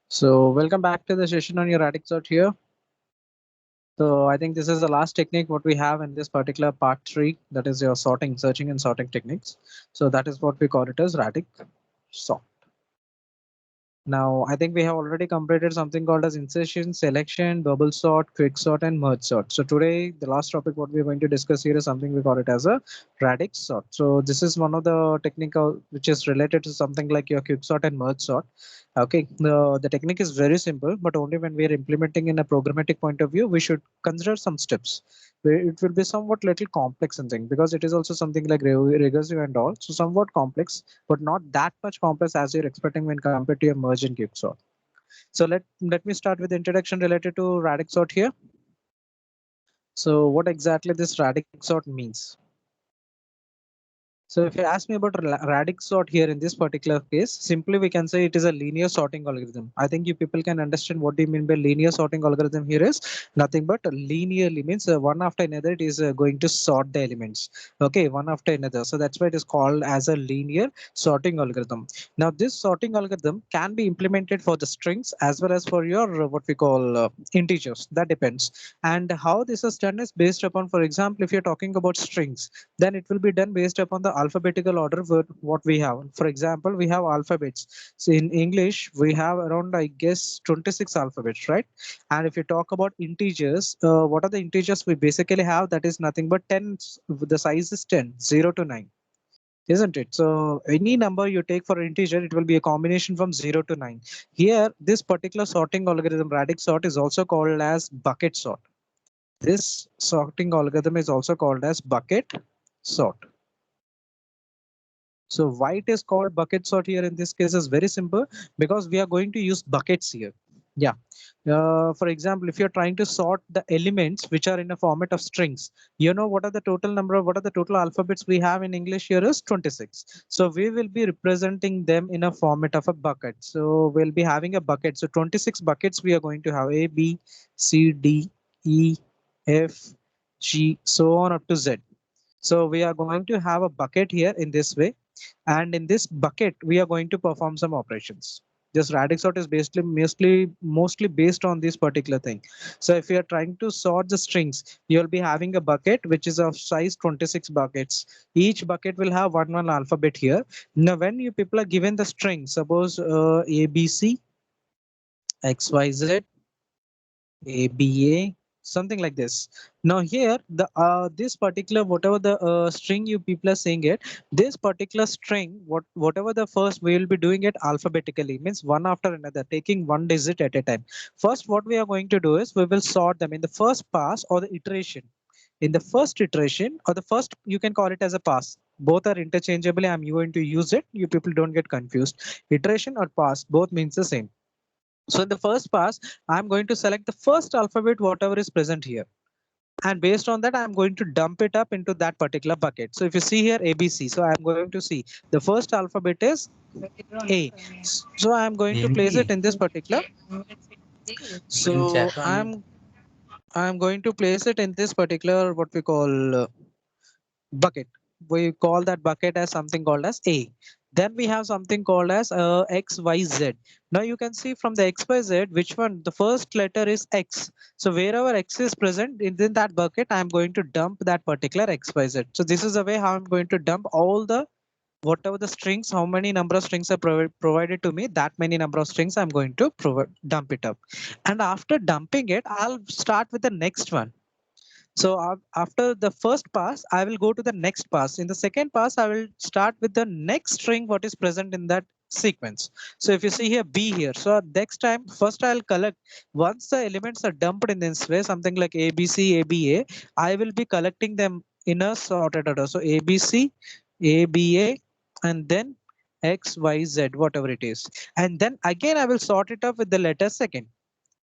So welcome back to the session on your radix sort here. So I think this is the last technique what we have in this particular part 3, that is your searching and sorting techniques. So that is what we call it as radix sort. Now, I think we have already completed something called as insertion, selection, bubble sort, quick sort, and merge sort. So today, the last topic what we're going to discuss here is something we call it as a radix sort. So this is one of the technical which is related to something like your quick sort and merge sort. Okay, the technique is very simple, but only when we are implementing in a programmatic point of view, we should consider some steps. It will be somewhat little complex and thing because it is also something like recursive and all, so somewhat complex but not that much complex as you're expecting when compared to your merge and quick sort. So let me start with the introduction related to radix sort here. So what exactly this radix sort means? So if you ask me about radix sort here in this particular case, simply we can say it is a linear sorting algorithm. I think you people can understand what do you mean by linear sorting algorithm here is nothing but linearly means one after another it is going to sort the elements. Okay, one after another. So that's why it is called as a linear sorting algorithm. Now this sorting algorithm can be implemented for the strings as well as for your what we call integers. That depends. And how this is done is based upon, for example, if you're talking about strings, then it will be done based upon the alphabetical order what we have. For example, we have alphabets. So in English, we have around, I guess, 26 alphabets, right? And if you talk about integers, what are the integers we basically have? That is nothing but 10. The size is 10, 0 to 9. Isn't it? So any number you take for an integer, it will be a combination from 0 to 9. Here, this particular sorting algorithm, radix sort, is also called as bucket sort. This sorting algorithm is also called as bucket sort. So why it is called bucket sort here in this case is very simple, because we are going to use buckets here. Yeah. For example, if you're trying to sort the elements which are in a format of strings, you know what are the total number of what are the total alphabets we have in English here is 26. So we will be representing them in a format of a bucket. So we'll be having a bucket. So 26 buckets we are going to have: A, B, C, D, E, F, G, so on up to Z. So we are going to have a bucket here in this way, and in this bucket we are going to perform some operations. This radix sort is basically mostly based on this particular thing. So if you are trying to sort the strings, you'll be having a bucket which is of size 26 buckets. Each bucket will have one alphabet here. Now when you people are given the string, suppose ABC, XYZ, ABA, something like this. Now here, the this particular whatever the string you people are saying it, this particular string, whatever the first, we will be doing it alphabetically, means one after another, taking one digit at a time. First, what we are going to do is we will sort them in the first pass or the iteration. In the first iteration or the first, you can call it as a pass. Both are interchangeably. I'm going to use it. You people don't get confused. Iteration or pass, both means the same. So in the first pass, I'm going to select the first alphabet, whatever is present here. And based on that, I'm going to dump it up into that particular bucket. So if you see here ABC, so I'm going to see the first alphabet is A. So I'm going to place it ఏంటి in this particular. నేను So చేద్దాం అని I'm going to place it in this particular what we call bucket. We call that bucket as something called as A. Then we have something called as XYZ. Now you can see from the XYZ which one the first letter is X. So wherever X is present in that bucket, I'm going to dump that particular XYZ. So this is the way how I'm going to dump all the whatever the strings, how many number of strings are provided to me, that many number of strings I'm going to dump it up. And after dumping it, I'll start with the next one. So after the first pass, I will go to the next pass. In the second pass, I will start with the next string what is present in that sequence. So if you see here B here, so next time first I'll collect, once the elements are dumped in this way, something like ABC, ABA, I will be collecting them in a sorted order. So ABC, ABA, and then XYZ, whatever it is. And then again I will sort it up with the letter second,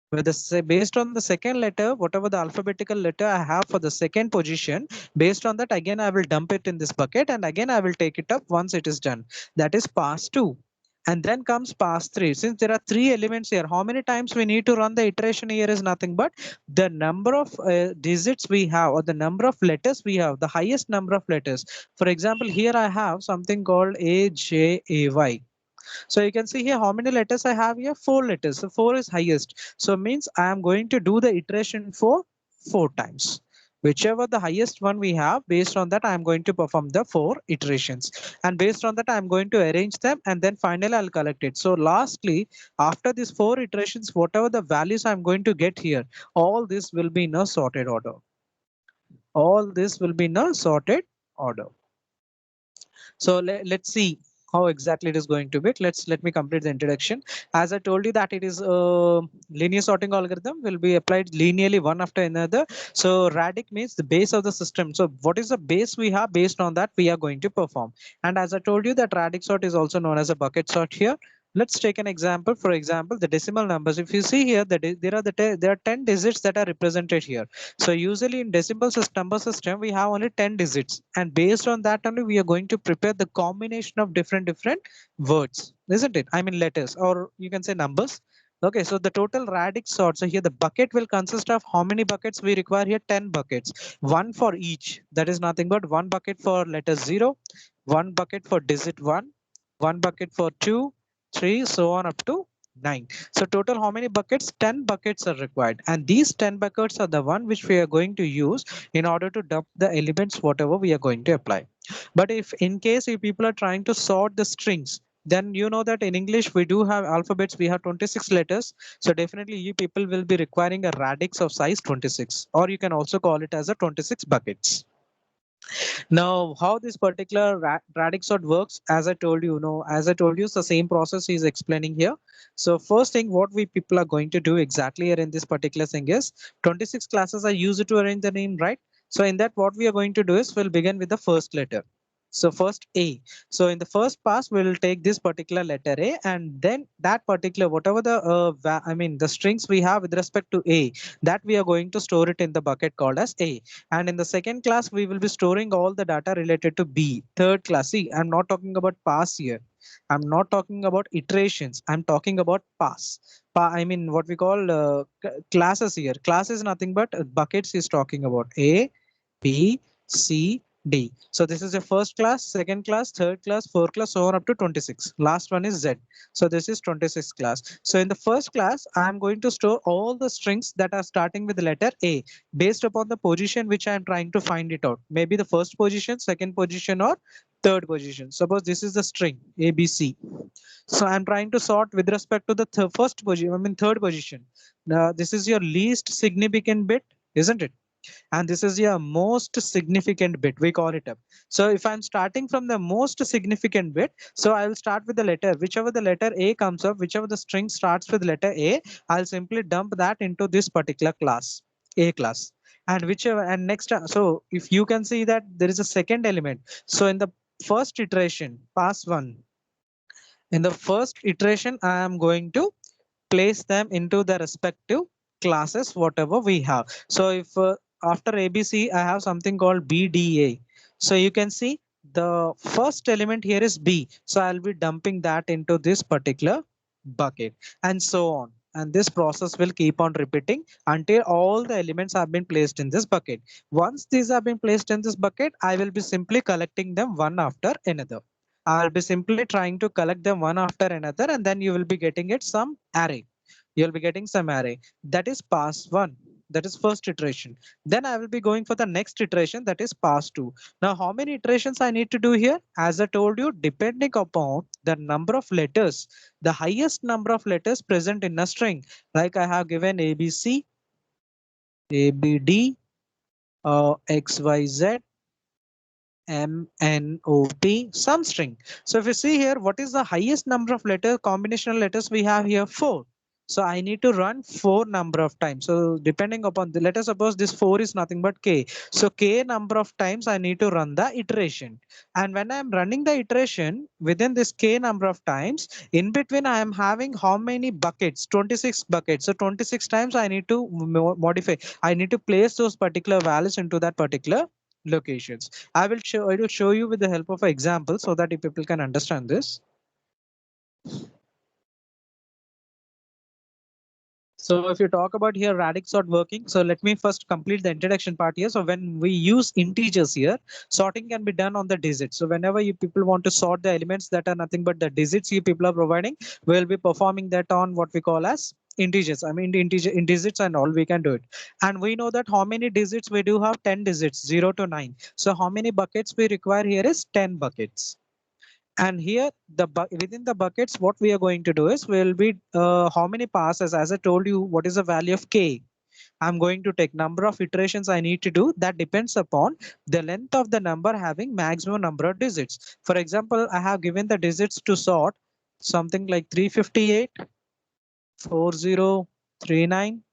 where based on the second letter, whatever the alphabetical letter I have for the second position, based on that again I will dump it in this bucket, and again I will take it up once it is done. That is pass 2. And then comes pass 3. Since there are 3 elements here, how many times we need to run the iteration here is nothing but the number of digits we have, or the number of letters we have, the highest number of letters. For example, here I have something called AJAY. So you can see here how many letters I have here, 4 letters. So 4 is highest. So means I am going to do the iteration for 4 times. Whichever the highest one we have, based on that, I am going to perform the 4 iterations. And based on that, I am going to arrange them and then finally I'll collect it. So lastly, after these 4 iterations, whatever the values I'm going to get here, all this will be in a sorted order. All this will be in a sorted order. So let's see how exactly it is going to be. Let me complete the introduction. As I told you that it is a linear sorting algorithm will be applied linearly one after another. So radic means the base of the system. So what is the base we have, based on that we are going to perform. And as I told you that radic sort is also known as a bucket sort here. Let's take an example. For example, the decimal numbers. If you see here, there are 10 digits that are represented here. So usually in decimal number system, we have only 10 digits, and based on that only we are going to prepare the combination of different words, isn't it? I mean letters, or you can say numbers. Okay, so the total radic sort. So here the bucket will consist of how many buckets we require here? 10 buckets, one for each. That is nothing but one bucket for letter 0, one bucket for digit 1, one bucket for 2, 3, so on up to 9. So total how many buckets? 10 buckets are required, and these 10 buckets are the one which we are going to use in order to dump the elements whatever we are going to apply. But if in case if people are trying to sort the strings, then you know that in English we do have alphabets, we have 26 letters. So definitely you people will be requiring a radix of size 26, or you can also call it as a 26 buckets. Now, how this particular radix sort works, as I told you, as I told you, it's the same process he's explaining here. So first thing, what we people are going to do exactly here in this particular thing is 26 classes are used to arrange the name, right? So in that, what we are going to do is we'll begin with the first letter. So first A. So in the first pass, we'll take this particular letter A, and then that particular, whatever the, I mean, the strings we have with respect to A, that we are going to store it in the bucket called as A. And in the second class, we will be storing all the data related to B. Third class, see, I'm not talking about pass here. I'm not talking about iterations. I'm talking about pass. I mean, what we call classes here. Class is nothing but buckets is talking about A, B, C, D. So this is the first class, second class, third class, fourth class, so on up to 26. Last one is Z. So this is 26 class. So in the first class, I'm going to store all the strings that are starting with the letter A based upon the position which I'm trying to find it out. Maybe the first position, second position, or third position. Suppose this is the string ABC. So I'm trying to sort with respect to the first position, I mean third position. Now this is your least significant bit, isn't it? And this is your most significant bit, we call it up. So if I'm starting from the most significant bit, so I will start with the letter, whichever the letter A comes up, whichever the string starts with letter A, I'll simply dump that into this particular class, A class. And whichever, and next, so if you can see that there is a second element. So in the first iteration, pass one, in the first iteration, I am going to place them into the respective classes, whatever we have. So if after ABC, I have something called BDA. So you can see the first element here is B. So I'll be dumping that into this particular bucket and so on. And this process will keep on repeating until all the elements have been placed in this bucket. Once these have been placed in this bucket, I will be simply collecting them one after another. I'll be simply trying to collect them one after another, and then you will be getting it some array. You'll be getting some array. That is pass one. That is first iteration. Then I will be going for the next iteration, that is pass two. Now, how many iterations I need to do here? As I told you, depending upon the number of letters, the highest number of letters present in a string, like I have given ABC, ABD, XYZ, MNOP, some string. So if you see here, what is the highest number of letter combinational letters we have here? 4. So I need to run 4 number of times. So depending upon the, let us suppose this 4 is nothing but K. So K number of times I need to run the iteration. And when I'm running the iteration within this K number of times, in between I am having how many buckets? 26 buckets. So 26 times I need to modify. I need to place those particular values into that particular locations. I will show you with the help of an example so that people can understand this. So if you talk about here radix sort working, so let me first complete the introduction part here. So when we use integers here, sorting can be done on the digits. So whenever you people want to sort the elements that are nothing but the digits you people are providing, we'll be performing that on what we call as integers. I mean integer in digits and all we can do it. And we know that how many digits we do have 10 digits 0 to 9. So how many buckets we require here is 10 buckets. And here within the buckets, what we are going to do is we'll be how many passes, as I told you, what is the value of k. I'm going to take number of iterations I need to do. That depends upon the length of the number having maximum number of digits. For example, I have given the digits to sort something like 358, 4039,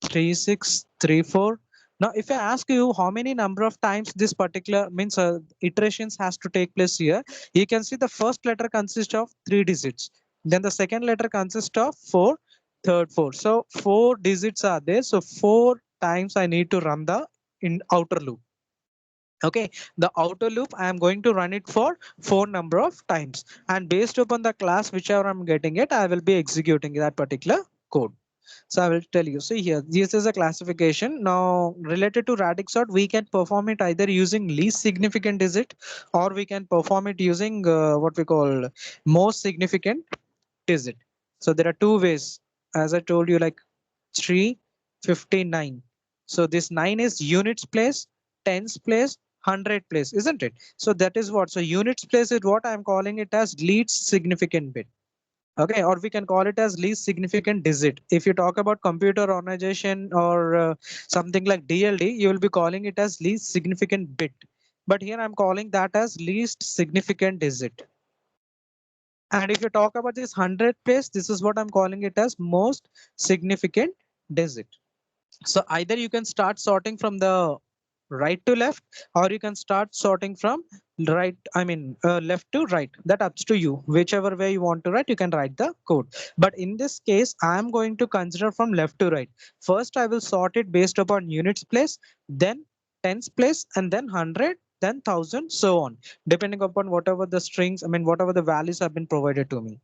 3634. Now, if I ask you how many number of times this particular means iterations has to take place here, you can see the first letter consists of 3 digits. Then the second letter consists of 4, third 4. So 4 digits are there. So 4 times I need to run the in outer loop. Okay, the outer loop I am going to run it for 4 number of times, and based upon the class whichever I'm getting it, I will be executing that particular code. So I will tell you. See here, this is a classification. Now related to radix sort, we can perform it either using least significant digit, or we can perform it using what we call most significant digit. So there are two ways, as I told you, like 359. So this 9 is units place, tens place, hundred place, isn't it? So that is what. So units place is what I'm calling it as least significant bit. Okay, or we can call it as least significant digit. If you talk about computer organization or something like DLD, you will be calling it as least significant bit. But here I'm calling that as least significant digit. And if you talk about this 100 place, this is what I'm calling it as most significant digit. So either you can start sorting from the right to left, or you can start sorting from left to right. That up to you. Whichever way you want to write, you can write the code. But in this case, I am going to consider from left to right. First, I will sort it based upon units place, then tens place, and then 100, then 1000, so on, depending upon whatever the strings, whatever the values have been provided to me.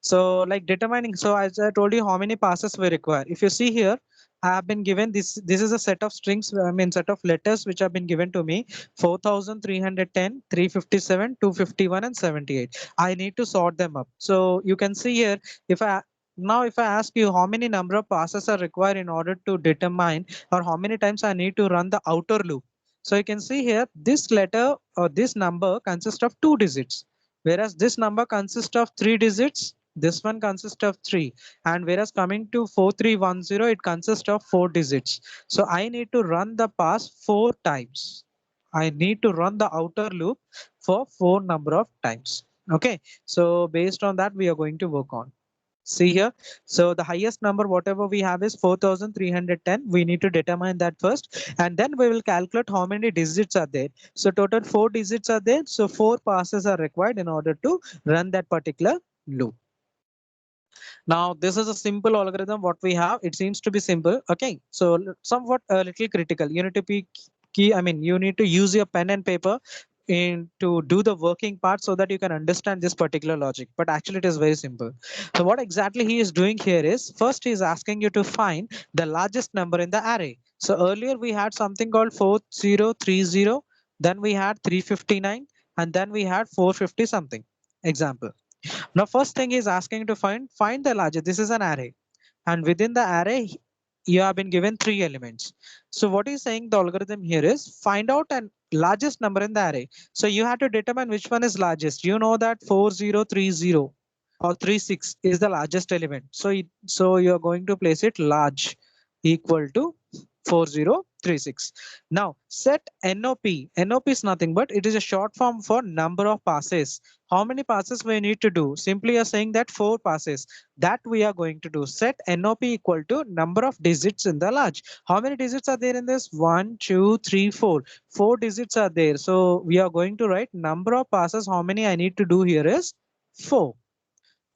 So like determining, so as I told you how many passes we require. If you see here, I have been given this is a set of strings, set of letters which have been given to me: 4310, 357, 251, and 78. I need to sort them up. So you can see here, if I now if I ask you how many number of passes are required in order to determine, or how many times I need to run the outer loop. So you can see here, this letter or this number consists of 2 digits, whereas this number consists of 3 digits. This one consists of 3, and whereas coming to 4310, it consists of 4 digits. So I need to run the pass 4 times. I need to run the outer loop for 4 number of times. Okay, so based on that, we are going to work on. See here, so the highest number whatever we have is 4310. We need to determine that first, and then we will calculate how many digits are there. So total 4 digits are there, so 4 passes are required in order to run that particular loop. Now, this is a simple algorithm what we have. It seems to be simple. Okay, so somewhat a little critical. You need to be key. You need to use your pen and paper in to do the working part so that you can understand this particular logic. But actually, it is very simple. So what exactly he is doing here is, first he is asking you to find the largest number in the array. So earlier we had something called 4030, then we had 359, and then we had 450 something. Example. Now, first thing is asking to find the largest. This is an array, and within the array, you have been given 3 elements. So what is saying the algorithm here is find out an largest number in the array. So you have to determine which one is largest. You know that 4030 or 36 is the largest element. So you are going to place it large equal to 4036. Now set NOP. NOP is nothing but it is a short form for number of passes. How many passes we need to do? Simply are saying that 4 passes. That we are going to do. Set NOP equal to number of digits in the large. How many digits are there in this? 1, 2, 3, 4. 4 digits are there. So we are going to write number of passes. How many I need to do here is 4.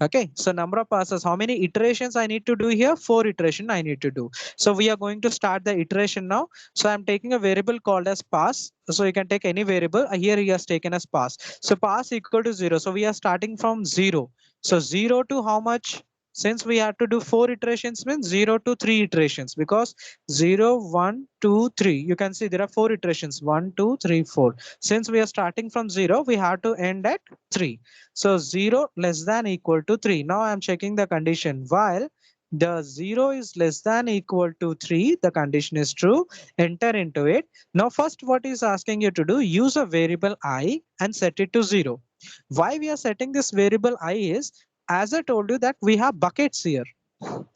Okay, so number of passes, how many iterations I need to do here? 4 iteration I need to do. So we are going to start the iteration now. So I'm taking a variable called as pass. So you can take any variable. Here he has taken as pass. So pass equal to 0. So we are starting from 0. So 0 to how much? Since we have to do 4 iterations means 0 to 3 iterations, because 0, 1, 2, 3. You can see there are 4 iterations, 1, 2, 3, 4. Since we are starting from 0, we have to end at 3. So 0 less than equal to 3. Now I'm checking the condition. While the 0 is less than equal to 3, the condition is true. Enter into it. Now first what is asking you to do, use a variable I and set it to 0. Why we are setting this variable I is, as I told you that we have buckets here,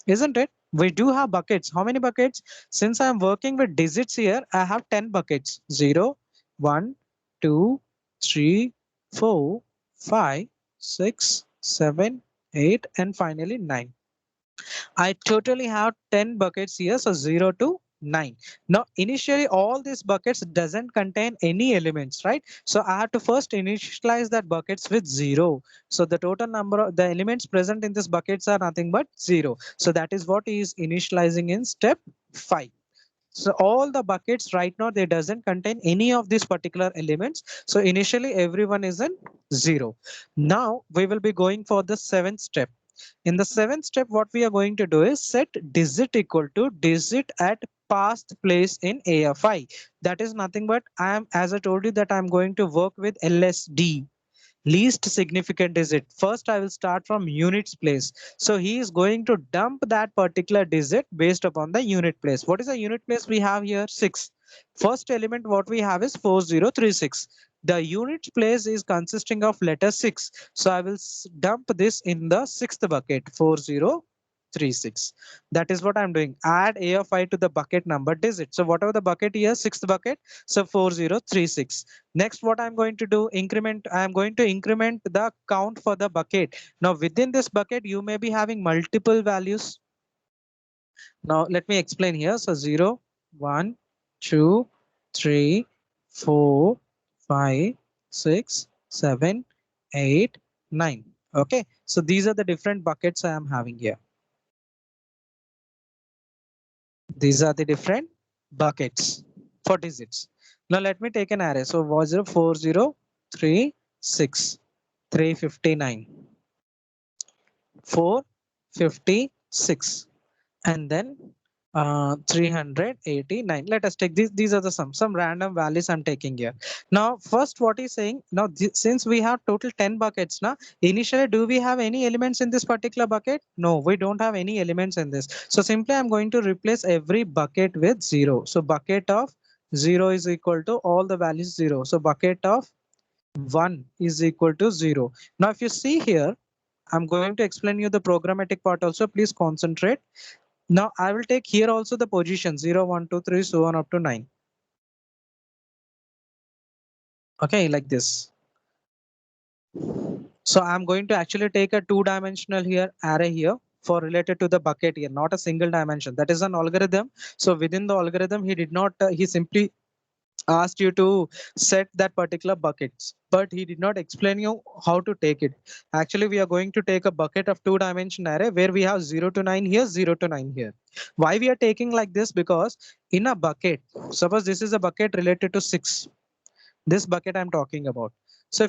isn't it? We do have buckets. How many buckets? Since I'm working with digits here, I have 10 buckets. 0, 1, 2, 3, 4, 5, 6, 7, 8, and finally 9. I totally have 10 buckets here, so 0 to 9. Now, initially, all these buckets doesn't contain any elements, right? So I have to first initialize that buckets with 0. So the total number of the elements present in this buckets are nothing but 0. So that is what is initializing in step 5. So all the buckets right now, they doesn't contain any of these particular elements. So initially everyone is in 0. Now we will be going for the 7th step. In the 7th step, what we are going to do is set digit equal to digit at past place in AFI. That is nothing but as I told you that I'm going to work with LSD, least significant digit. First, I will start from units place. So he is going to dump that particular digit based upon the unit place. What is the unit place we have here? 6. First element what we have is 4036. The unit place is consisting of letter 6. So I will dump this in the 6th bucket, 4036. That is what I'm doing. Add A of I to the bucket number digit. So whatever the bucket here, 6th bucket, so 4036. Next, what I'm going to do, I'm going to increment the count for the bucket. Now within this bucket, you may be having multiple values. Now let me explain here. So 0, 1, 2, 3, 4, 5, 6, 7, 8, 9. Okay, so these are the different buckets I am having here. These are the different buckets for digits. Now let me take an array. So 4036, 359, 456, and then 389. Let us take these are the some random values I'm taking here. Now first what is saying, now since we have total 10 buckets now, initially do we have any elements in this particular bucket? No, we don't have any elements in this. So simply I'm going to replace every bucket with 0. So bucket of 0 is equal to all the values 0. So bucket of 1 is equal to 0. Now if you see here, I'm going to explain you the programmatic part also. Please concentrate. Now I will take here also the position 0, 1, 2, 3, so on up to 9. Okay, like this. So I'm going to actually take a 2-dimensional here array here for related to the bucket here, not a single dimension. That is an algorithm. So within the algorithm, he did not, he simply asked you to set that particular buckets, but he did not explain you how to take it. Actually, we are going to take a bucket of 2-dimension array where we have 0 to 9 here, 0 to 9 here. Why we are taking like this? Because in a bucket, suppose this is a bucket related to 6. This bucket I'm talking about. So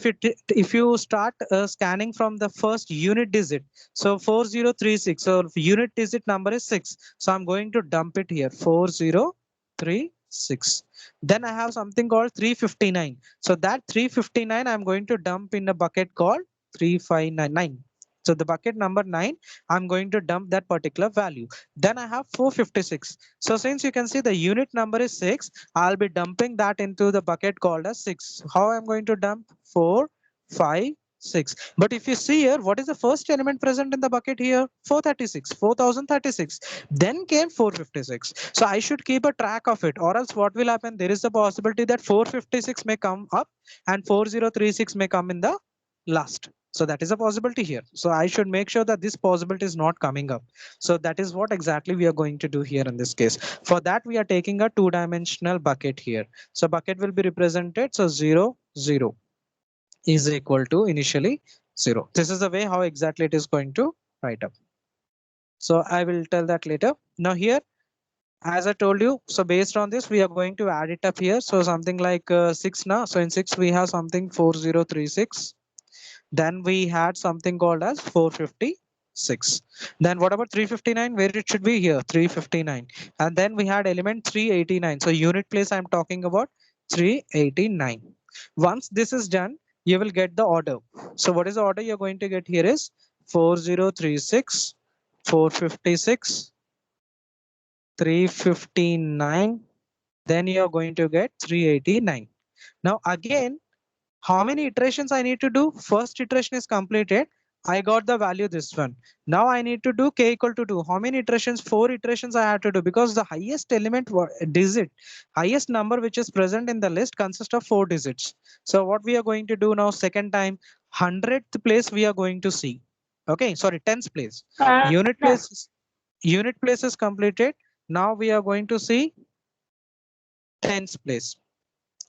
if you start scanning from the first unit digit, so 4036, so unit digit number is 6. So I'm going to dump it here, 4036. Then I have something called 359. So that 359 I'm going to dump in a bucket called 3599. So the bucket number 9, I'm going to dump that particular value. Then I have 456. So since you can see the unit number is 6, I'll be dumping that into the bucket called as 6. How I'm going to dump? 4, 5, 6. But if you see here, what is the first element present in the bucket here? 436, 4036. Then came 456. So I should keep a track of it, or else what will happen? There is a possibility that 456 may come up and 4036 may come in the last. So that is a possibility here. So I should make sure that this possibility is not coming up. So that is what exactly we are going to do here in this case. For that, we are taking a 2-dimensional bucket here. So bucket will be represented. So 0, 0 is equal to initially 0. This is the way how exactly it is going to write up. So I will tell that later. Now here, as I told you, so based on this, we are going to add it up here. So something like 6 now. So in 6, we have something 4036. Then we had something called as 450. 6. Then what about 359? Where it should be here, 359. And then we had element 389. So unit place I'm talking about 389. Once this is done, you will get the order. So what is the order you're going to get here is 4036, 456, 359. Then you're going to get 389. Now again, how many iterations I need to do? First iteration is completed. I got the value this one. Now I need to do k equal to 2. How many iterations? 4 iterations I have to do because the highest element digit, highest number which is present in the list consists of 4 digits. So what we are going to do now, second time, 100th place we are going to see. Okay, sorry, 10th place. Unit No. place, unit place is completed. Now we are going to see 10th place.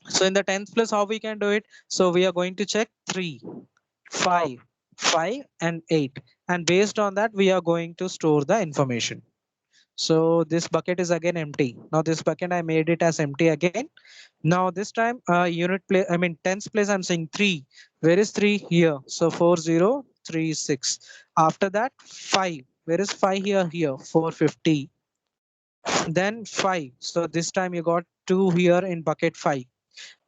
So in the 10th place, how we can do it? So we are going to check 3, 5, 5 and 8. And based on that, we are going to store the information. So this bucket is again empty. Now this bucket, I made it as empty again. Now this time unit place, I mean 10th place, I'm saying 3. Where is 3? Here. So 4036. After that 5. Where is 5 here? Here. 450. Then 5. So this time you got 2 here in bucket 5.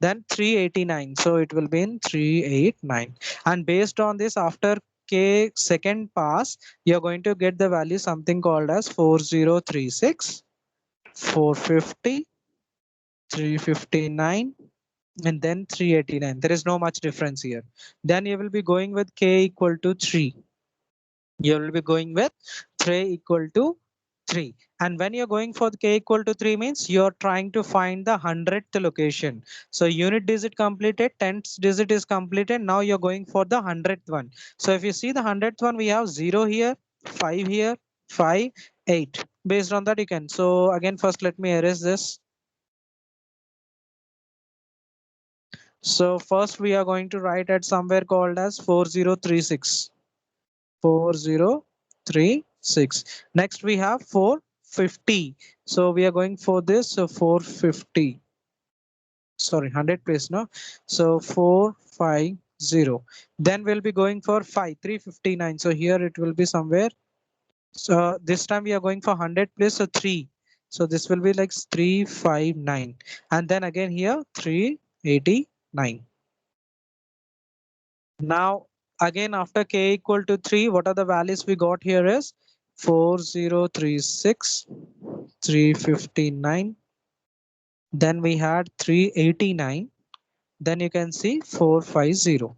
Then 389. So it will be in 389. And based on this, after k second pass, you're going to get the value something called as 4036, 450, 359, and then 389. There is no much difference here. Then you will be going with k equal to 3. You will be going with 3 equal to 3. And when you're going for the k equal to 3 means you're trying to find the 100th location. So unit digit completed, 10th digit is completed. Now you're going for the 100th one. So if you see the 100th one, we have 0 here, 5 here, 5, 8. Based on that you can. So again, first let me erase this. So first we are going to write at somewhere called as 4036. 4036. Next we have 450. So we are going for this. So 450. Sorry, 100 place now. So 450. Then we'll be going for 5, 359. So here it will be somewhere. So this time we are going for 100 place. So 3. So this will be like 359. And then again here 389. Now again after k equal to 3, what are the values we got here is 4036, 359. Then we had 389. Then you can see 450.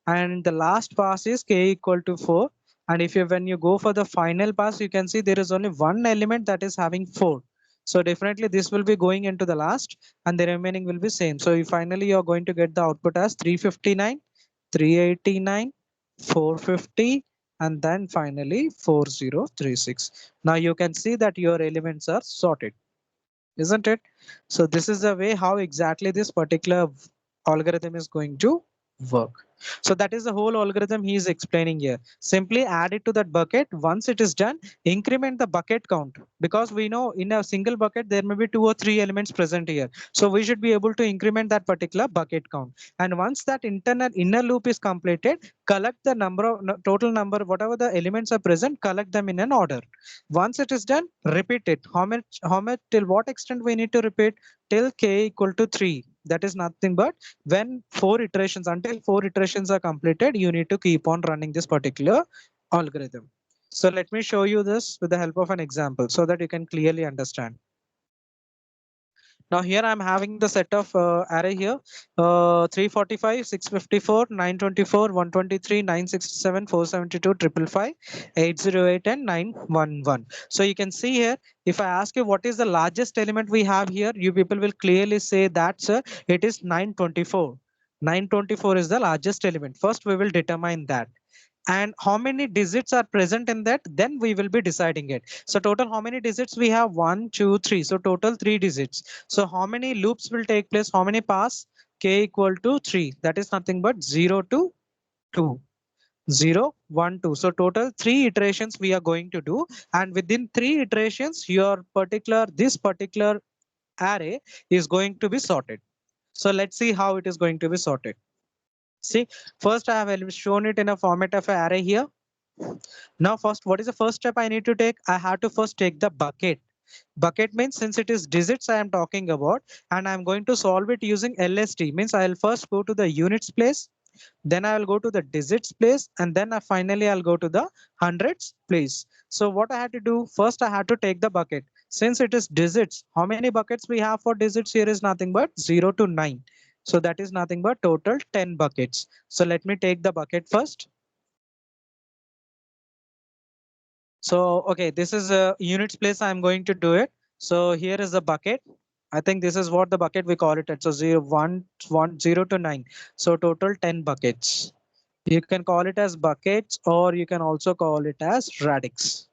And the last pass is k equal to 4. And if you when you go for the final pass, you can see there is only one element that is having 4. So definitely this will be going into the last and the remaining will be same. So you finally you're going to get the output as 359, 389, 450, and then finally 4036. Now you can see that your elements are sorted, isn't it? So this is the way how exactly this particular algorithm is going to work. So that is the whole algorithm he is explaining here. Simply add it to that bucket. Once it is done, increment the bucket count, because we know in a single bucket there may be 2 or 3 elements present here. So we should be able to increment that particular bucket count. And once that internal inner loop is completed, collect the number of total number, whatever the elements are present, collect them in an order. Once it is done, repeat it. How much till what extent we need to repeat? Till k equal to 3. That is nothing but when 4 iterations, until 4 iterations are completed, you need to keep on running this particular algorithm. So let me show you this with the help of an example so that you can clearly understand. Now here I'm having the set of array here, 345, 654, 924, 123, 967, 472, 555, 808, and 911. So you can see here, if I ask you what is the largest element we have here, you people will clearly say that, sir, it is 924. 924 is the largest element. First, we will determine that. And how many digits are present in that, then we will be deciding it. So total how many digits we have? 1, 2, 3. So total 3 digits. So how many loops will take place? How many pass? K equal to 3. That is nothing but 0 to 2. 0, 1, 2. So total 3 iterations we are going to do. And within 3 iterations, this particular array is going to be sorted. So let's see how it is going to be sorted. See, first I have shown it in a format of an array here. Now first, what is the first step I need to take? I have to first take the bucket. Bucket means since it is digits I am talking about, and I'm going to solve it using LST. Means I'll first go to the units place, then I will go to the digits place, and then finally I'll go to the hundreds place. So what I had to do, first I had to take the bucket. Since it is digits, how many buckets we have for digits here is nothing but 0 to 9. So that is nothing but total 10 buckets. So let me take the bucket first. So, okay, this is a units place. I'm going to do it. So here is the bucket. I think this is what the bucket we call it. It's a 0, 1, 1, 0 to 9. So total 10 buckets. You can call it as buckets or you can also call it as radix.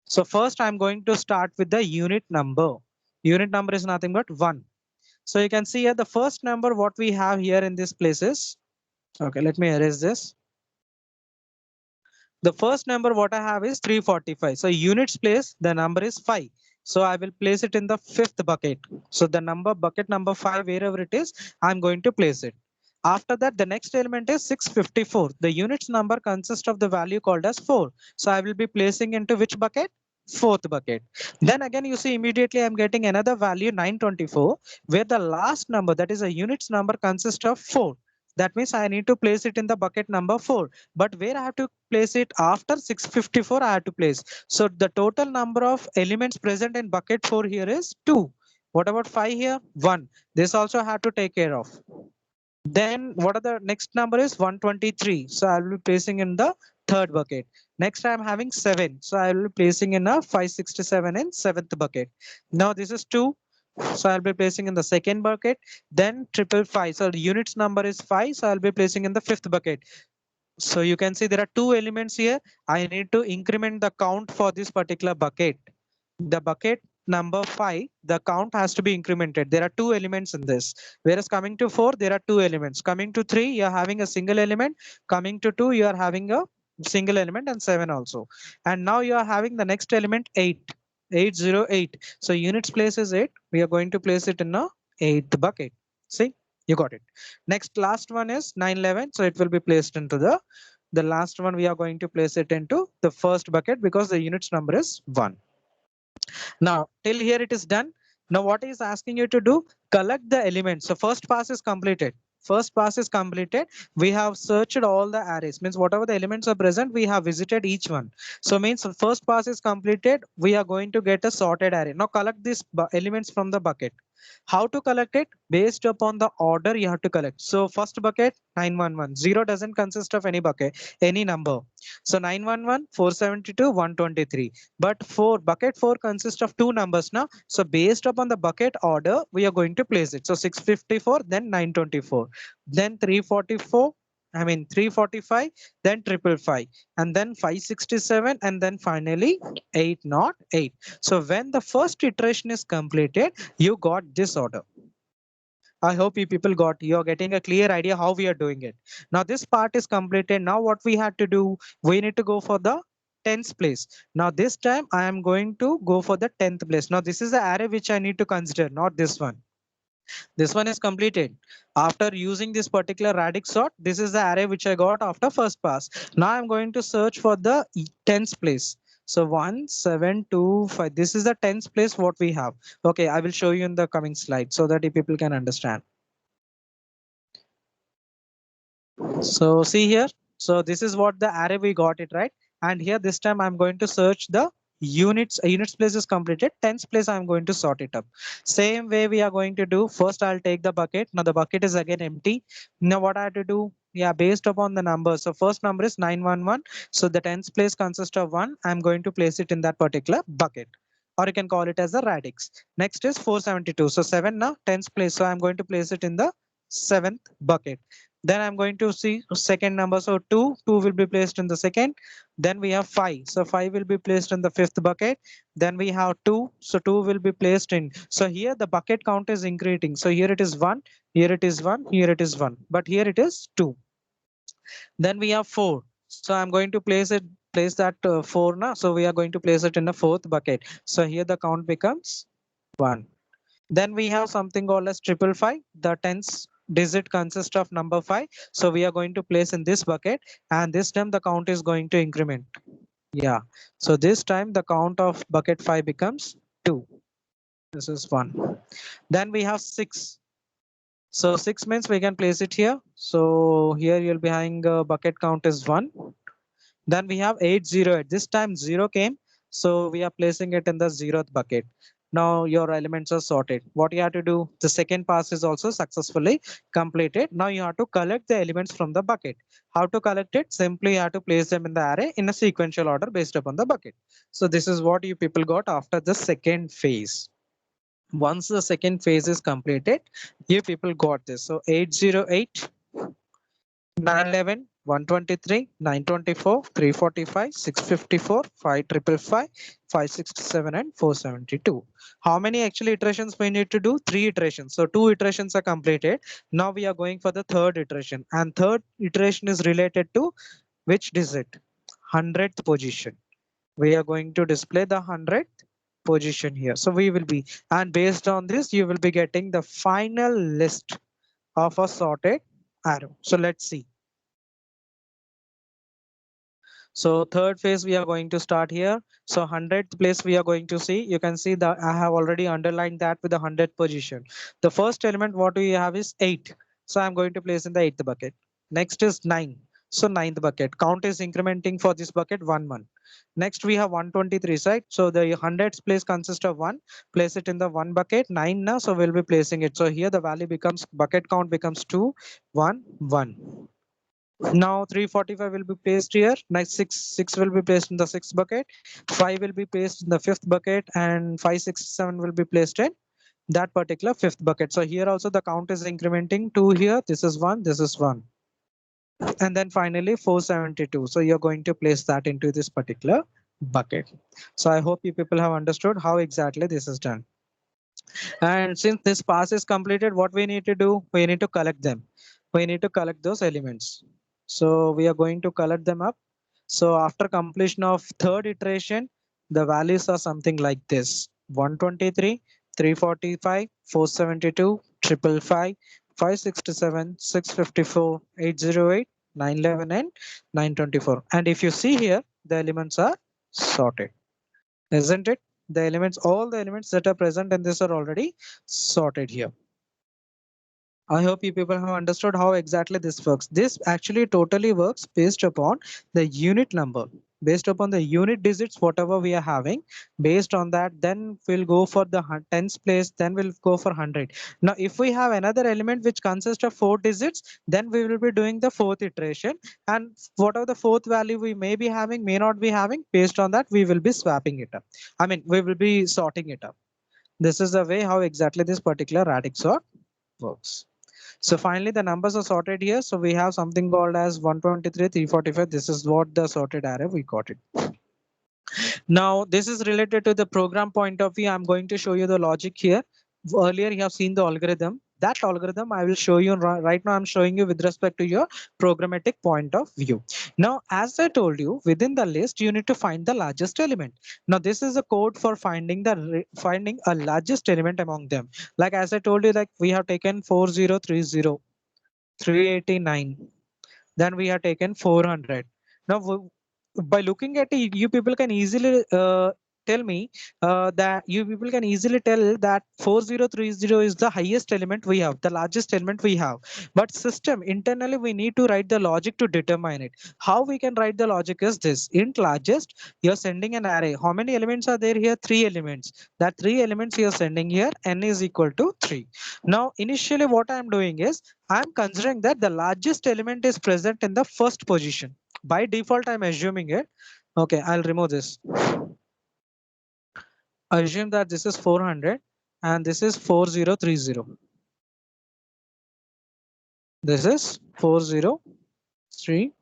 So first I'm going to start with the unit number. Unit number is nothing but 1. So you can see here the first number what we have here in this place is, okay, let me erase this. The first number what I have is 345. So units place, the number is 5. So I will place it in the fifth bucket. So the number bucket number 5, wherever it is, I'm going to place it. After that, the next element is 654. The units number consists of the value called as 4. So I will be placing into which bucket? Fourth bucket. Then again, you see immediately I'm getting another value 924, where the last number, that is a units number, consists of 4. That means I need to place it in the bucket number 4. But where I have to place it after 654, I have to place. So the total number of elements present in bucket 4 here is 2. What about 5 here? 1. This also have to take care of. Then what are the next number is 123. So I will be placing in the third bucket. Next I'm having 7. So I will be placing in a 567 in seventh bucket. Now this is 2. So I'll be placing in the second bucket. Then triple five. So the units number is 5. So I'll be placing in the fifth bucket. So you can see there are two elements here. I need to increment the count for this particular bucket. The bucket number 5, the count has to be incremented. There are two elements in this. Whereas coming to 4, there are two elements. Coming to 3, you're having a single element. Coming to 2, you are having a single element, and 7 also. And now you are having the next element 8. 808. So units place is 8. We are going to place it in a 8th bucket. See, you got it. Next, last one is 911. So it will be placed into the last one. We are going to place it into the first bucket because the units number is 1. Now, till here it is done. Now, what is asking you to do? Collect the elements. So first pass is completed. First pass is completed. We have searched all the arrays. Means whatever the elements are present, we have visited each one. So means the first pass is completed. We are going to get a sorted array. Now collect these elements from the bucket. How to collect it? Based upon the order you have to collect. So first bucket 911. 0 doesn't consist of any bucket, any number. So 911, 472, 123. But bucket 4 consists of two numbers now. So based upon the bucket order, we are going to place it. So 654, then 924, then 344. 345, then 555, and then 567, and then finally 808. So when the first iteration is completed, you got this order. I hope you people you're getting a clear idea how we are doing it. Now this part is completed. Now what we had to do, we need to go for the 10th place. Now this time I am going to go for the 10th place. Now this is the array which I need to consider, not this one. This one is completed. After using this particular radix sort, this is the array which I got after first pass. Now I'm going to search for the 10th place. So 1, 7, 2, 5. This is the 10th place what we have. Okay, I will show you in the coming slide so that you people can understand. So see here. So this is what the array we got it, right? And here this time I'm going to search the units. Units place is completed. 10th place I'm going to sort it up. Same way we are going to do. First I'll take the bucket. Now the bucket is again empty. Now what I have to do? Yeah, based upon the number. So first number is 911. So the 10th place consists of 1. I'm going to place it in that particular bucket. Or you can call it as a radix. Next is 472. So 7 now, 10th place. So I'm going to place it in the 7th bucket. Then I'm going to see second number. So 2 will be placed in the second. Then we have 5. So 5 will be placed in the fifth bucket. Then we have 2. So 2 will be placed in. So here the bucket count is increasing. So here it is 1. Here it is 1. Here it is 1. But here it is 2. Then we have 4. So I'm going to place that 4 now. So we are going to place it in the fourth bucket. So here the count becomes 1. Then we have something called as 555. The 10th digit consists of number 5. So we are going to place in this bucket, and this time the count is going to increment. Yeah. So this time the count of bucket 5 becomes 2. This is 1. Then we have 6. So 6 means we can place it here. So here you'll be having bucket count is 1. Then we have 808. This time 0 came. So we are placing it in the 0th bucket. Now your elements are sorted. What you have to do, the second pass is also successfully completed. Now you have to collect the elements from the bucket. How to collect it? Simply you have to place them in the array in a sequential order based upon the bucket. So this is what you people got after the second phase. Once the second phase is completed, you people got this. So 808, 911, 123, 924, 345, 654, 5555, 567, and 472. How many actually iterations we need to do? 3 iterations. So 2 iterations are completed. Now we are going for the third iteration, and third iteration is related to which digit? 100th position. We are going to display the 100th position here. So we will be, and based on this, you will be getting the final list of a sorted arrow. So let's see. So third phase we are going to start here. So 100th place we are going to see. You can see that I have already underlined that with the 100th position. The first element what we have is 8. So I'm going to place in the 8th bucket. Next is 9. So 9th bucket. Count is incrementing for this bucket 1 1. Next we have 123, right? So the 100th place consists of 1. Place it in the 1 bucket. 9 now. So we'll be placing it. So here the value becomes bucket count becomes 2 1 1. Now 345 will be placed here. Next 6 will be placed in the 6th bucket. 5 will be placed in the 5th bucket, and 567 will be placed in that particular 5th bucket. So here also the count is incrementing. 2 here. This is 1. This is 1. And then finally 472. So you're going to place that into this particular bucket. So I hope you people have understood how exactly this is done. And since this pass is completed, what we need to do? We need to collect them. We need to collect those elements. So we are going to collect them up. So after completion of third iteration, the values are something like this: 123, 345, 472, 555, 567, 654, 808, 911, and 924. And if you see here, the elements are sorted, isn't it? The elements, all the elements that are present in this are already sorted here. I hope you people have understood how exactly this works. This actually totally works based upon the unit number, based upon the unit digits, whatever we are having. Based on that, then we'll go for the tens place, then we'll go for 100. Now, if we have another element which consists of 4 digits, then we will be doing the fourth iteration. And whatever the fourth value we may be having, may not be having, based on that, we will be swapping it up. I mean, we will be sorting it up. This is the way how exactly this particular radix sort works. So finally, the numbers are sorted here. So we have something called as 123, 345. This is what the sorted array we got it. Now, this is related to the program point of view. I'm going to show you the logic here. Earlier, you have seen the algorithm. That algorithm I will show you right now. I'm showing you with respect to your programmatic point of view. Now, as I told you, within the list, you need to find the largest element. Now, this is a code for finding a largest element among them. Like as I told you, like we have taken 4030, 389. Then we have taken 400. Now, by looking at it, you people can easily tell me that you people can easily tell that 4030 is the highest element we have, the largest element we have. But system internally, we need to write the logic to determine it. How we can write the logic is this: int largest, you're sending an array. How many elements are there here? 3 elements. That 3 elements you're sending here, n is equal to 3. Now, initially, what I'm doing is I'm considering that the largest element is present in the first position. By default, I'm assuming it. Okay, I'll remove this. Assume that this is 400 and this is 4030. This is 4030.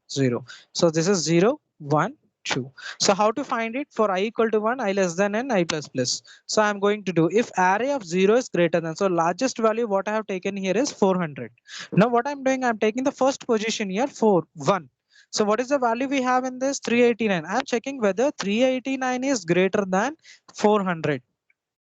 So this is 0, 1, 2. So how to find it? For I equal to 1, I less than n, I plus plus. So I'm going to do, if array of 0 is greater than, so largest value what I have taken here is 400. Now what I'm doing, I'm taking the first position here, 4, 1. So what is the value we have in this? 389. I'm checking whether 389 is greater than 400.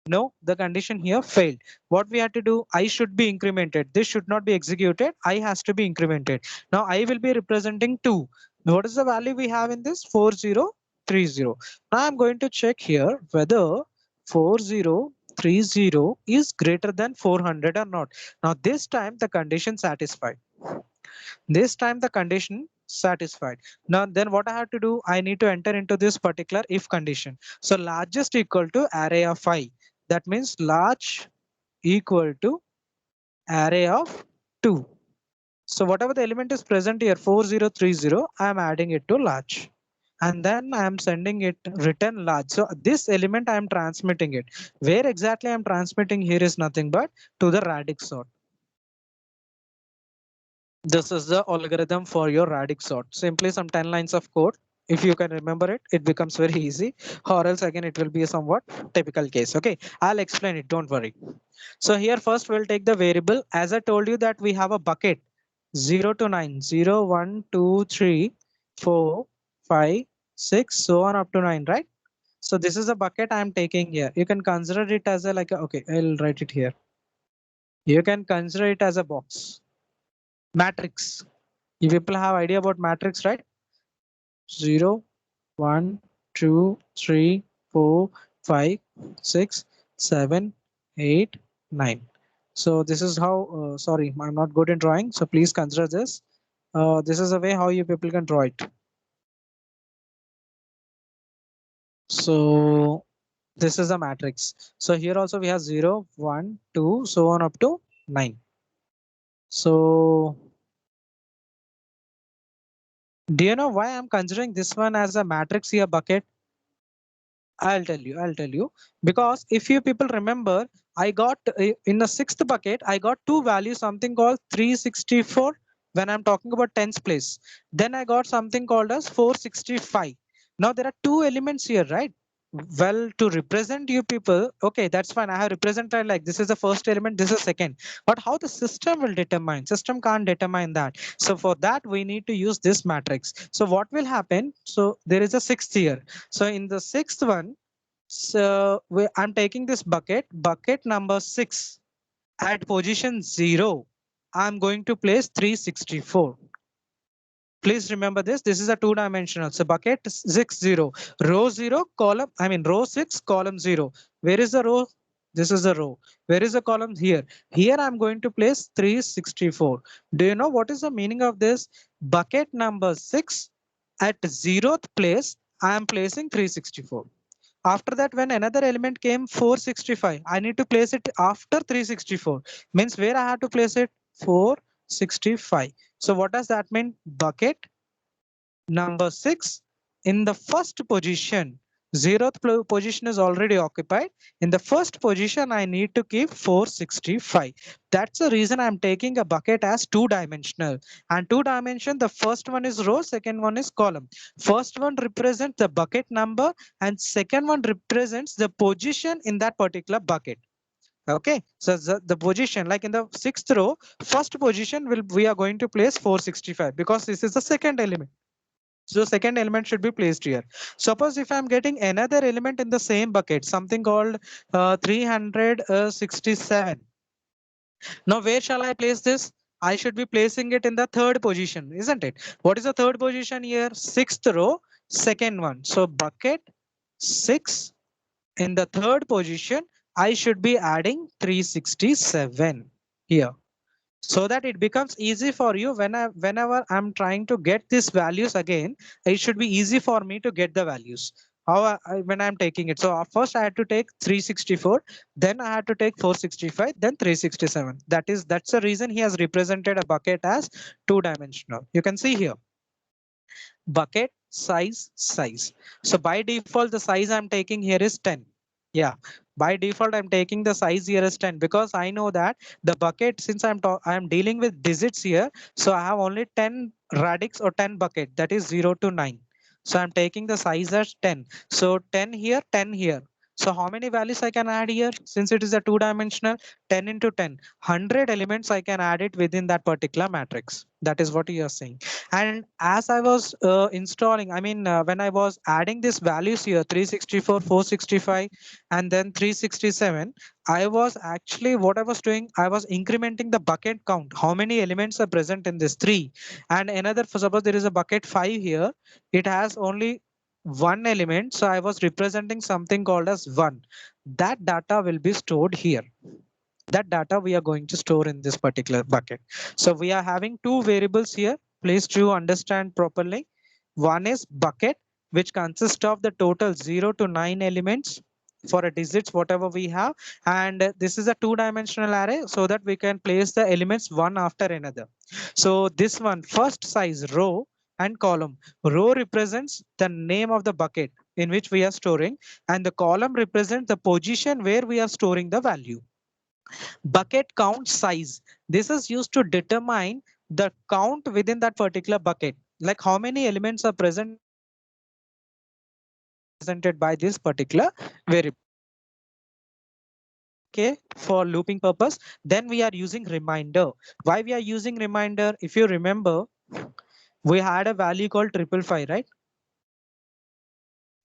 No, the condition here failed. What we had to do, I should be incremented. This should not be executed. I has to be incremented. Now I will be representing 2. What is the value we have in this? 4030. Now I'm going to check here whether 4030 is greater than 400 or not. Now this time the condition satisfied. This time the condition satisfied. Now then what I have to do, I need to enter into this particular if condition. So largest equal to array of 5. That means large equal to array of 2. So whatever the element is present here, 4030, I am adding it to large. And then I am sending it return large. So this element I am transmitting it. Where exactly I am transmitting here is nothing but to the radix sort. This is the algorithm for your radix sort. Simply some 10 lines of code. If you can remember it, it becomes very easy, or else again, it will be a somewhat typical case. Okay, I'll explain it. Don't worry. So here first we'll take the variable. As I told you that we have a bucket 0 to 9, 0, 1, 2, 3, 4, 5, 6, so on up to 9, right? So this is a bucket I'm taking here. You can consider it as a okay, I'll write it here. You can consider it as a box. Matrix. You people have idea about matrix, right? 0, 1, 2, 3, 4, 5, 6, 7, 8, 9. So this is how, sorry, I'm not good in drawing. So please consider this. This is a way how you people can draw it. So this is a matrix. So here also we have 0, 1, 2, so on up to 9. So do you know why I'm considering this one as a matrix here bucket? I'll tell you. Because if you people remember, I got in the sixth bucket, I got two values, something called 364 when I'm talking about tens place. Then I got something called as 465. Now there are two elements here, right? Well, to represent you people, okay, that's fine. I have represented like this is the first element, this is second. But how the system will determine? System can't determine that. So for that, we need to use this matrix. So what will happen? So there is a sixth here. So in the sixth one, so I'm taking this bucket number 6 at position 0. I'm going to place 364. Please remember this. This is a two-dimensional. So bucket 60, row 0, column, I mean row 6, column 0. Where is the row? This is the row. Where is the column? Here. Here I'm going to place 364. Do you know what is the meaning of this? Bucket number 6 at 0th place, I am placing 364. After that, when another element came 465, I need to place it after 364. Means where I have to place it? 465. So what does that mean? Bucket number 6 in the first position. 0th position is already occupied. In the first position, I need to keep 465. That's the reason I'm taking a bucket as two-dimensional. And two-dimension, the first one is row, second one is column. First one represents the bucket number and second one represents the position in that particular bucket. Okay, so the position like in the sixth row, first position will we are going to place 465 because this is the second element. So second element should be placed here. Suppose if I'm getting another element in the same bucket, something called 367. Now where shall I place this? I should be placing it in the third position, isn't it? What is the third position here? Sixth row, second one. So bucket 6 in the third position, I should be adding 367 here, so that it becomes easy for you whenever I'm trying to get these values again, it should be easy for me to get the values. When I'm taking it. So first I had to take 364, then I had to take 465, then 367. That's the reason he has represented a bucket as two-dimensional. You can see here. Bucket size. So by default, the size I'm taking here is 10. Yeah, by default, I'm taking the size here as 10 because I know that the bucket, since I'm dealing with digits here, so I have only 10 radix or 10 bucket, that is 0 to 9. So I'm taking the size as 10. So 10 here, 10 here. So how many values I can add here? Since it is a two-dimensional, 10 into 10, 100 elements I can add it within that particular matrix. That is what you are saying. And as I was installing, when I was adding these values here, 364, 465, and then 367, I was actually, what I was doing, I was incrementing the bucket count. How many elements are present in this three? And another, for suppose there is a bucket 5 here, it has only one element, so I was representing something called as 1. That data will be stored here. That data we are going to store in this particular bucket. So we are having two variables here. Please to understand properly. One is bucket, which consists of the total 0 to 9 elements for a digits whatever we have, and this is a two-dimensional array so that we can place the elements one after another. So this one, first size row and column. Row represents the name of the bucket in which we are storing, and the column represents the position where we are storing the value. Bucket count size. This is used to determine the count within that particular bucket, like how many elements are presented by this particular variable. Okay, for looping purpose, then we are using reminder. Why we are using reminder? If you remember, we had a value called 555, right?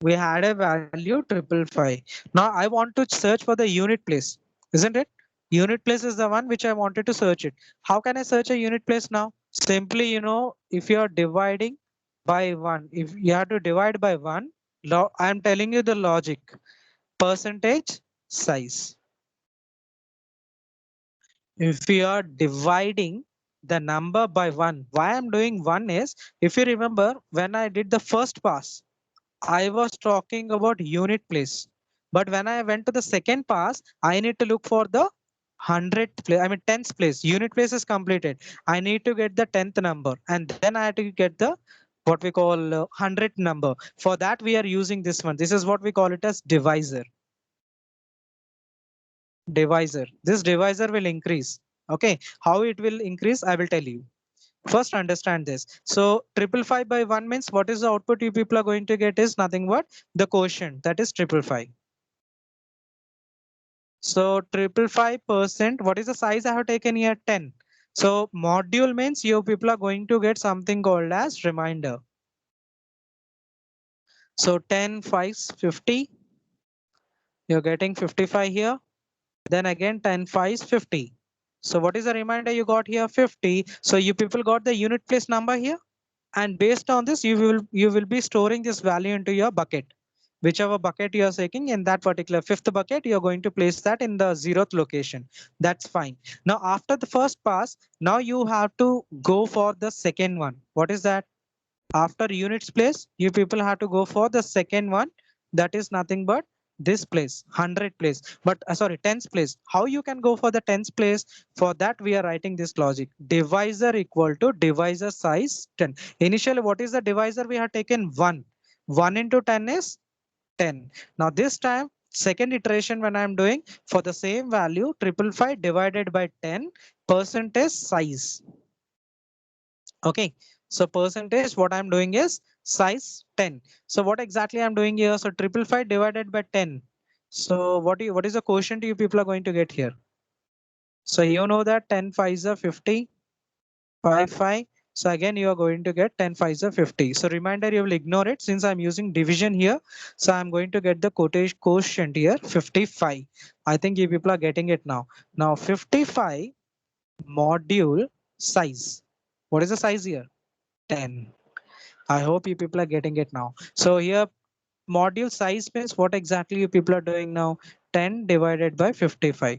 We had a value 555. Now I want to search for the unit place, isn't it? Unit place is the one which I wanted to search it. How can I search a unit place now? Simply, if you are dividing by 1, if you have to divide by 1, I'm telling you the logic. Percentage size. If you are dividing the number by 1, why I'm doing 1 is, if you remember when I did the first pass, I was talking about unit place. But when I went to the second pass, I need to look for the 100th place, 10th place. Unit place is completed. I need to get the 10th number, and then I have to get the what we call 100th number. For that, we are using this one. This is what we call it as divisor. Divisor. This divisor will increase. Okay. How it will increase, I will tell you. First, understand this. So 555 by 1 means what is the output you people are going to get is nothing but the quotient, that is 555. So 555%, what is the size I have taken here? 10. So module means you people are going to get something called as reminder. So 10, 5, 50. You're getting 55 here. Then again 10, 5, 50. So what is the reminder you got here? 50. So you people got the unit place number here. And based on this, you will be storing this value into your bucket. Whichever bucket you are taking, in that particular fifth bucket, you're going to place that in the 0th location. That's fine. Now after the first pass, now you have to go for the second one. What is that? After units place, you people have to go for the second one. That is nothing but this place, 100 place. But sorry, 10th place. How you can go for the 10th place? For that, we are writing this logic. Divisor equal to divisor size 10. Initially, what is the divisor? We have taken 1. 1 into 10 is 10. Now this time, second iteration when I'm doing, for the same value, 555 divided by 10, percentage size. Okay, so percentage, what I'm doing is size 10. So what exactly I'm doing here? So 555 divided by 10. So what is the quotient you people are going to get here? So you know that 10 5s are 50, 5 5. So again, you are going to get 10 5s are 50. So reminder, you will ignore it since I'm using division here. So I'm going to get the quotient here 55. I think you people are getting it now. Now 55 module size. What is the size here? 10. I hope you people are getting it now. So here module size means what exactly you people are doing now? 10 divided by 55.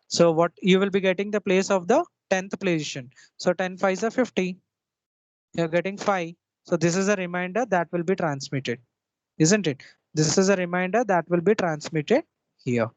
So what you will be getting the place of the 10th position. So 10 5 is 50. You're getting 5. So this is a reminder that will be transmitted, isn't it? This is a reminder that will be transmitted here.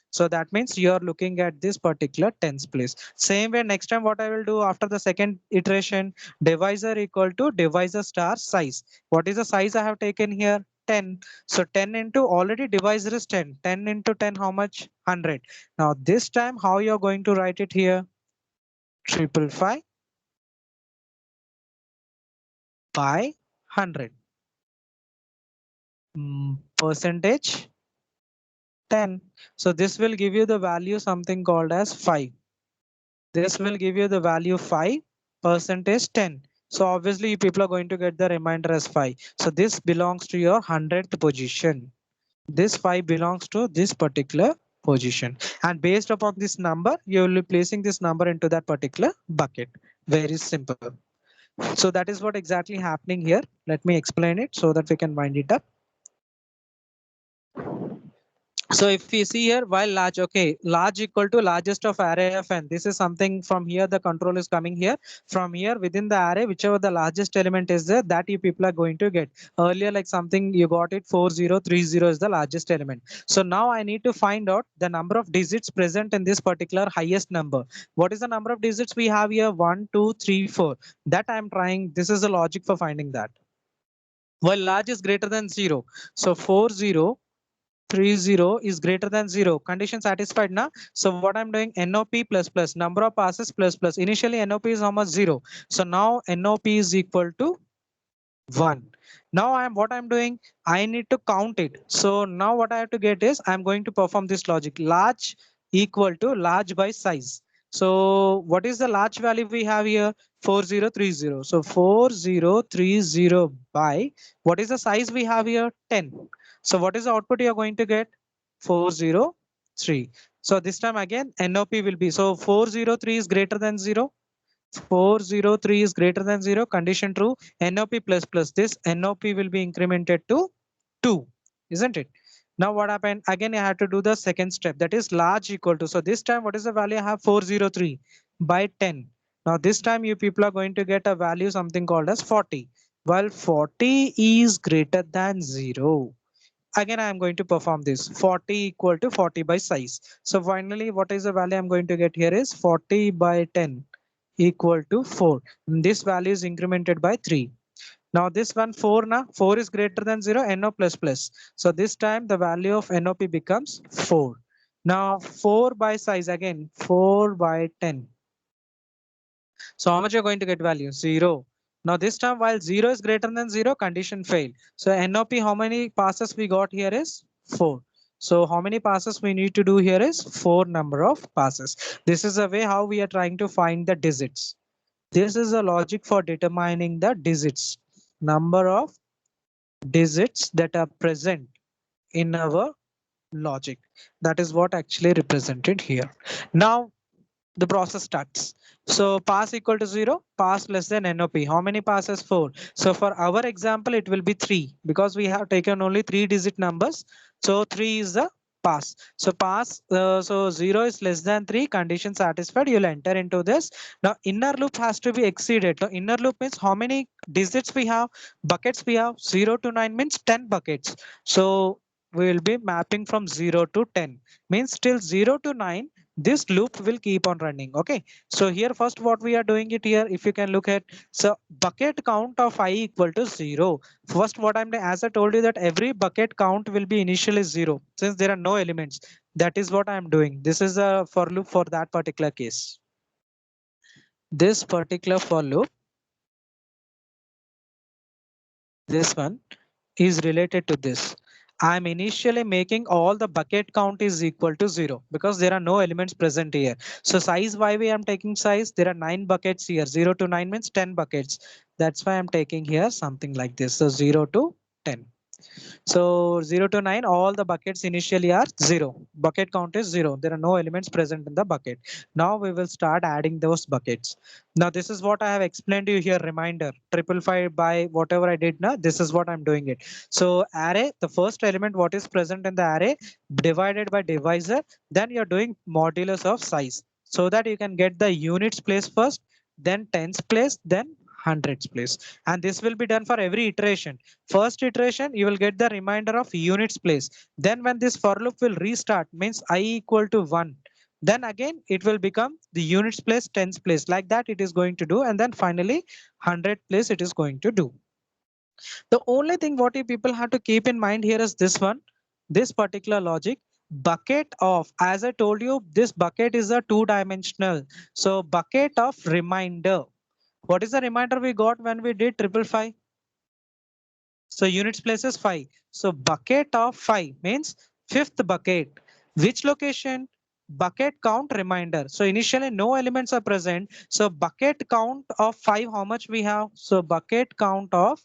So that means you're looking at this particular tens place. Same way, next time what I will do after the second iteration, divisor equal to divisor star size. What is the size I have taken here? 10. So 10 into already divisor is 10. 10 into 10, how much? 100. Now this time, how you're going to write it here? 555 by 100. Percentage 10. So this will give you the value something called as 5. This will give you the value 5 percentage 10. So obviously people are going to get the remainder as 5. So this belongs to your 100th position. This 5 belongs to this particular position. And based upon this number, you will be placing this number into that particular bucket. Very simple. So that is what exactly happening here. Let me explain it so that we can wind it up. So if you see here, while large, okay, large equal to largest of array of n. This is something from here, the control is coming here. From here within the array, whichever the largest element is there, that you people are going to get. Earlier, like something you got it 4030 is the largest element. So now I need to find out the number of digits present in this particular highest number. What is the number of digits we have here? 1, 2, 3, 4. That I'm trying. This is the logic for finding that. While large is greater than 0. So 4030 is greater than 0. Condition satisfied now. So what I'm doing, NOP plus plus number of passes plus plus. Initially NOP is how much? 0. So now NOP is equal to 1. Now what I'm doing, I need to count it. So now what I have to get is I'm going to perform this logic. Large equal to large by size. So what is the large value we have here? 4030. So 4030 by what is the size we have here? 10. So what is the output you're going to get? 403. So this time again NOP will be, so 403 is greater than 0. 403 is greater than 0. Condition true. NOP plus plus, this NOP will be incremented to 2, isn't it? Now what happened? Again, I had to do the second step, that is large equal to. So this time what is the value I have? 403 by 10. Now this time you people are going to get a value something called as 40. While 40 is greater than 0. Again, I am going to perform this 40 equal to 40 by size. So finally, what is the value I'm going to get here is 40 by 10 equal to 4. And this value is incremented by 3. Now this one 4 now, 4 is greater than 0, NO plus plus. So this time the value of NOP becomes 4. Now 4 by size again, 4 by 10. So how much you're going to get value? 0. Now this time while 0 is greater than 0, condition failed. So NOP, how many passes we got here is 4. So how many passes we need to do here is 4 number of passes. This is a way how we are trying to find the digits. This is a logic for determining the digits. Number of digits that are present in our logic. That is what actually represented here. Now the process starts. So pass equal to 0, pass less than NOP. How many passes? 4. So for our example, it will be 3 because we have taken only 3-digit numbers. So 3 is the pass. So pass, so 0 is less than 3, condition satisfied. You'll enter into this. Now inner loop has to be exceeded. So inner loop means how many digits we have, buckets we have. 0 to 9 means 10 buckets. So we will be mapping from 0 to 10 means till 0 to 9 this loop will keep on running. Okay, so here first what we are doing it here, if you can look at, so bucket count of I equal to 0. First what I'm doing, as I told you that every bucket count will be initially 0 since there are no elements. That is what I'm doing. This is a for loop for that particular case. This particular for loop, this one is related to this. I'm initially making all the bucket count is equal to 0 because there are no elements present here. So size, why we am taking size? There are 9 buckets here. 0 to 9 means 10 buckets. That's why I'm taking here something like this. So 0 to 10. So 0 to 9, all the buckets initially are 0. Bucket count is 0. There are no elements present in the bucket. Now we will start adding those buckets. Now this is what I have explained to you here. Reminder, 555 by whatever I did now, this is what I'm doing it. So array, the first element what is present in the array divided by divisor, then you're doing modulus of size so that you can get the units place first, then tens place, then hundreds place. And this will be done for every iteration. First iteration, you will get the remainder of units place. Then when this for loop will restart, means I equal to 1. Then again, it will become the units place, tens place. Like that it is going to do. And then finally, 100 place it is going to do. The only thing what you people have to keep in mind here is this one, this particular logic. Bucket of, as I told you, this bucket is a 2-dimensional. So bucket of reminder. What is the reminder we got when we did 555? So units place is 5. So bucket of 5 means fifth bucket. Which location? Bucket count reminder. So initially no elements are present. So bucket count of 5, how much we have? So bucket count of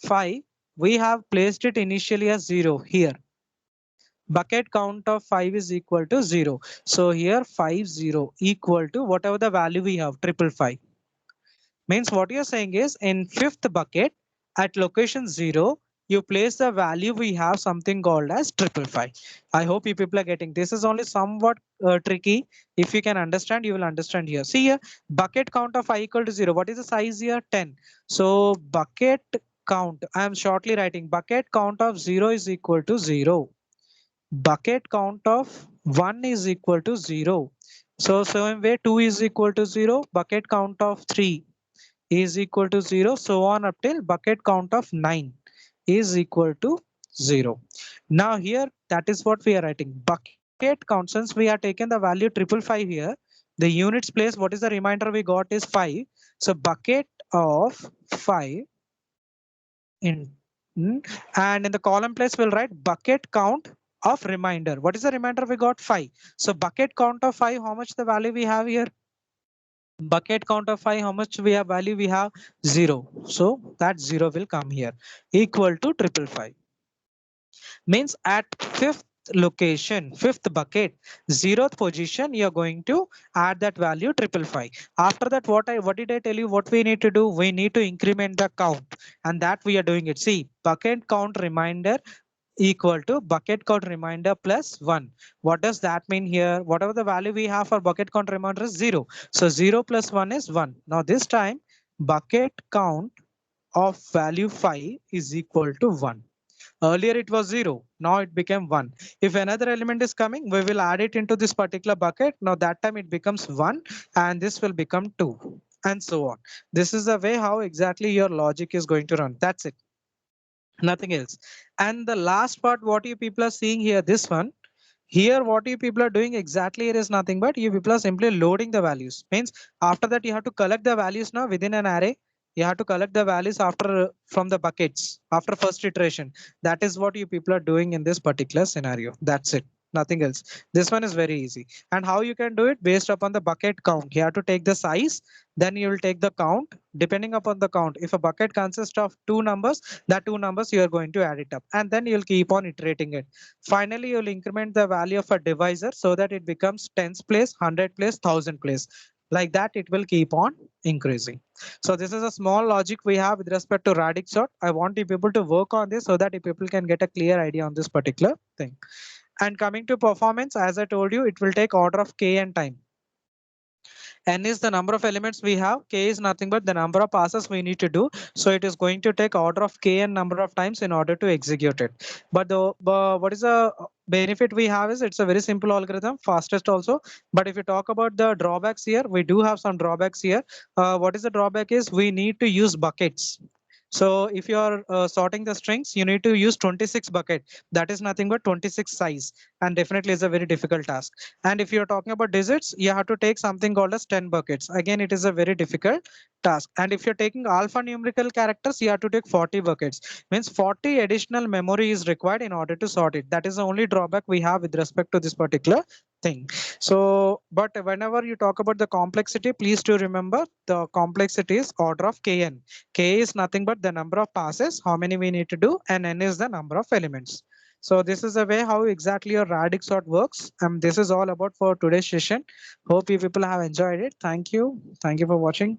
5, we have placed it initially as 0 here. Bucket count of 5 is equal to 0. So here 5 0 equal to whatever the value we have, 555. Means what you're saying is in fifth bucket at location 0, you place the value we have something called as 555. I hope you people are getting this. Is only somewhat tricky. If you can understand, you will understand here. See here, bucket count of I equal to 0. What is the size here? 10. So bucket count, I am shortly writing bucket count of 0 is equal to 0. Bucket count of 1 is equal to 0. So same way 2 is equal to 0. Bucket count of 3 is equal to 0, so on up till bucket count of 9 is equal to 0. Now here that is what we are writing, bucket count. Since we are taken the value 555 here, the units place, what is the reminder we got is 5. So bucket of 5 in, and in the column place we'll write bucket count of reminder. What is the reminder we got? 5. So bucket count of 5, how much the value we have here? Bucket count of 5, how much we have value? We have 0. So that 0 will come here, equal to 555. Means at fifth location, fifth bucket, 0th position, you're going to add that value 555. After that, what did I tell you? What we need to do? We need to increment the count, and that we are doing it. See, bucket count reminder equal to bucket count reminder plus 1. What does that mean here? Whatever the value we have for bucket count reminder is 0. So 0 plus 1 is 1. Now this time bucket count of value 5 is equal to 1. Earlier it was 0. Now it became 1. If another element is coming, we will add it into this particular bucket. Now that time it becomes 1 and this will become 2 and so on. This is the way how exactly your logic is going to run. That's it. Nothing else. And the last part, what you people are seeing here, this one here, what you people are doing exactly, it is nothing but you people are simply loading the values. Means after that you have to collect the values now within an array. You have to collect the values after from the buckets after first iteration. That is what you people are doing in this particular scenario. That's it. Nothing else. This one is very easy. And how you can do it? Based upon the bucket count. You have to take the size, then you will take the count. Depending upon the count, if a bucket consists of 2 numbers, that 2 numbers you are going to add it up, and then you'll keep on iterating it. Finally, you'll increment the value of a divisor so that it becomes tens place, 100 place, 1000 place. Like that, it will keep on increasing. So this is a small logic we have with respect to radix sort. I want you people to work on this so that you people can get a clear idea on this particular thing. And coming to performance, as I told you, it will take order of k and time. N is the number of elements we have. K is nothing but the number of passes we need to do. So it is going to take order of k and number of times in order to execute it. But what is the benefit we have is it's a very simple algorithm, fastest also. But if you talk about the drawbacks here, we do have some drawbacks here. What is the drawback is we need to use buckets. So if you are sorting the strings, you need to use 26 bucket. That is nothing but 26 size, and definitely is a very difficult task. And if you're talking about digits, you have to take something called as 10 buckets. Again, it is a very difficult task. And if you're taking alphanumerical characters, you have to take 40 buckets. Means 40 additional memory is required in order to sort it. That is the only drawback we have with respect to this particular thing. So, but whenever you talk about the complexity, please do remember the complexity is order of kn. K is nothing but the number of passes, how many we need to do, and n is the number of elements. So this is the way how exactly your radix sort works. And this is all about for today's session. Hope you people have enjoyed it. Thank you. Thank you for watching.